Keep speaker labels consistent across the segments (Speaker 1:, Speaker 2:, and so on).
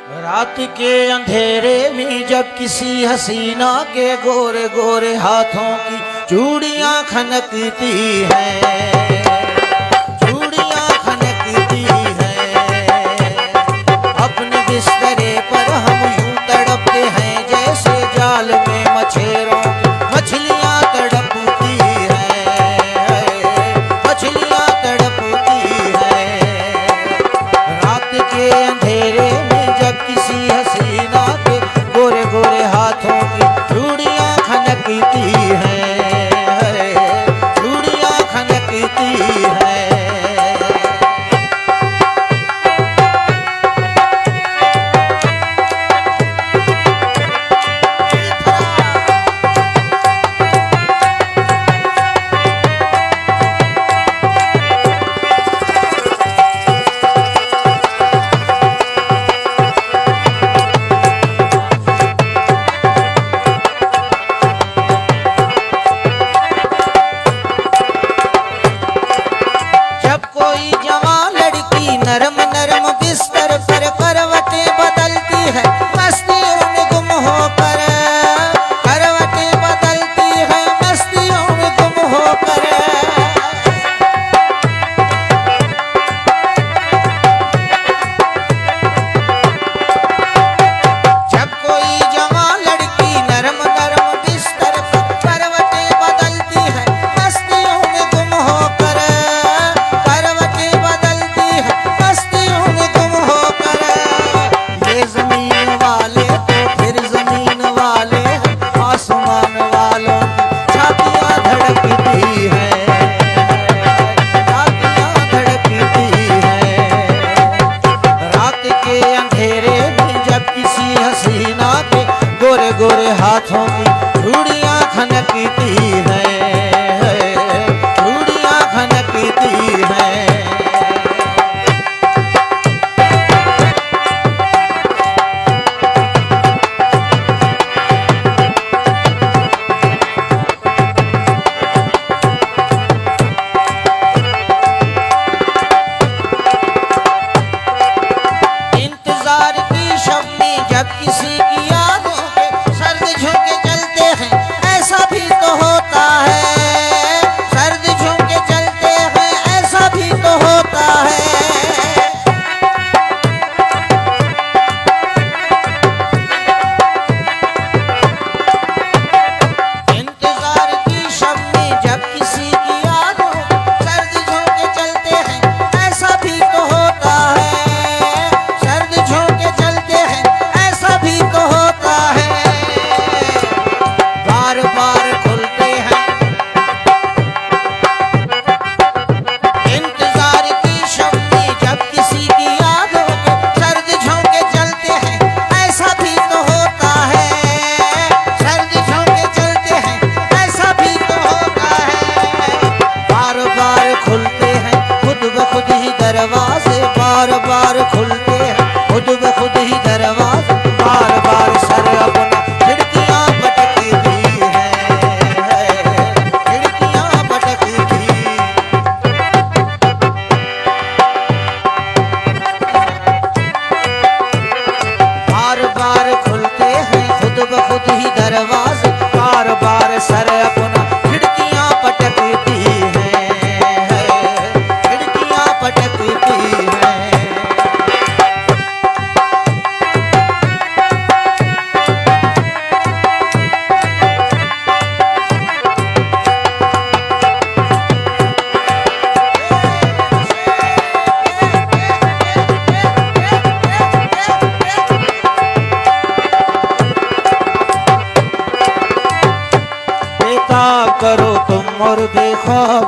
Speaker 1: रात के अंधेरे में जब किसी हसीना के गोरे गोरे हाथों की चूड़ियां खनकती हैं, चूड़ियां खनकती हैं, अपने बिस्तरे पर हम यूं तड़पते हैं जैसे जाल में मछेरों मछलियां तड़पती हैं, मछलियां तड़पती हैं। रात के अंधेरे जब किसी हसीना के गोरे गोरे हाथों की चूड़ियां खनकती हैं, चूड़ियां खनकती हैं। नरम नरम बिस्तर पर करवटें बदलती है, मस्तियों में गुम होकर करवटें बदलती है, मस्तियों में गुम होकर। जब कोई जवान लड़की नरम नरम बिस्तर पर करवटें बदलती है, मस्तियों में गुम होकर करवटें बदलती है, मस्तियों में गुम होकर। ये जमीन वाले तो फिर जमीन वाले हैं, आसमान वालों की छातियां धड़कती हैं, छातियां धड़कती हैं। रात के अंधेरे में जब किसी हसीना के गोरे गोरे हाथों की चूड़ियां खनकती हैं, चूड़ियां खनकती हैं। इंतजार की शब में जब किसी की यादों के सर्द झोंके चलते हैं, ऐसा भी तो होता है, सर्द झोंके चलते हैं, ऐसा भी तो होता है। इंतजार की शब में जब किसी की यादों सर्द झोंके चलते हैं, ऐसा भी तो होता है, सर्द झोंके चलते हैं, ऐसा भी तो होता है। बार बार खुलते हैं इंतजार की शब में जब किसी की यादों के सर्द झोंके चलते हैं, ऐसा भी तो होता है, सर्द झोंके चलते हैं, ऐसा भी तो होता है। बार बार खुलते हैं खुद ब खुद ही दरवाजे, बार बार खुलते हैं खुद ब खुद ही दरवाजे, बार बार सर अपना खिड़कियां पटकती हैं, खिड़कियां पटकती। बार बार खुलते हैं खुद ब खुद ही दरवाजे, बार बार सर अपना खिड़कियां पटकती हैं, खिड़कियां पटकती हैं। बेताब करो तुम और बेख्वाब,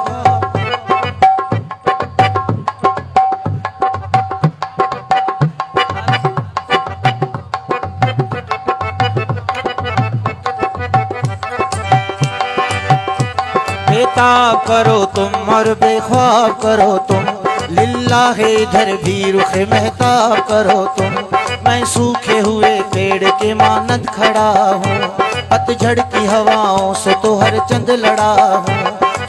Speaker 1: बेताब करो तुम और बेख्वाब करो तुम, लिल्लाह इधर भी रुख महताब करो तुम। मैं सूखे हुए पेड़ के मानद खड़ा हूँ, पतझड़ की हवाओं से तो हर चंद लड़ा हूँ।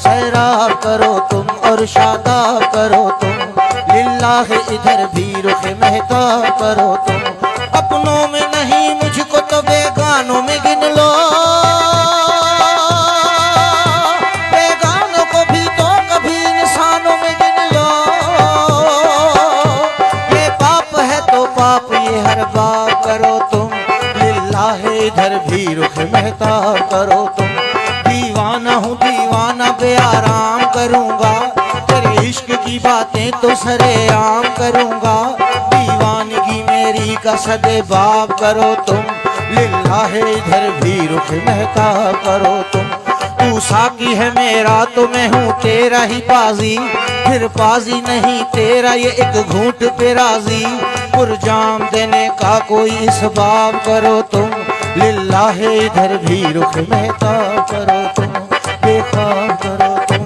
Speaker 1: सैराब करो तुम और शादाब करो तुम, लिल्लाह इधर भी रुख महताब करो तुम। अपनों में नहीं मुझको तो बेगानों में गिन लो, बेगानों को भी तो कभी इंसानों में गिन लो। ये पाप है तो पाप ये हर बाप करो तुम, लिल्लाह इधर भी रुख महताब करो तुम। दीवाना हूँ दीवाना बेआराम करूँगा, तेरे इश्क की बातें तो सरेआम करूँगा। दीवानगी मेरी का सदे बाप करो तुम, लिल्लाह इधर भी रुख महताब करो तुम। तू साकी है मेरा तो मैं हूँ तेरा ही पाजी, फिर पाजी नहीं तेरा ये एक घूंट पे राजी। पुरजाम देने का कोई इसबाब करो तुम, लिल्लाह इधर भी रुख महताब करो तुम, बेख्वाब करो तुम।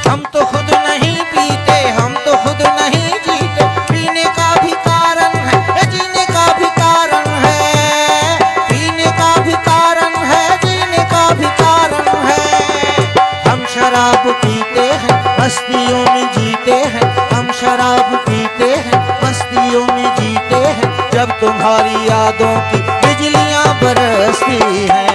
Speaker 1: हम तो खुद नहीं पीते, हम तो खुद नहीं जीते, पीने का भी कारण है, जीने का भी कारण है, पीने का भी कारण है, जीने का भी कारण है। हम शराब पीते हैं मस्तियों में जीते हैं, हम शराब पीते हैं मस्तियों में जीते हैं। जब तुम्हारी यादों की बिजलियां बरसती हैं,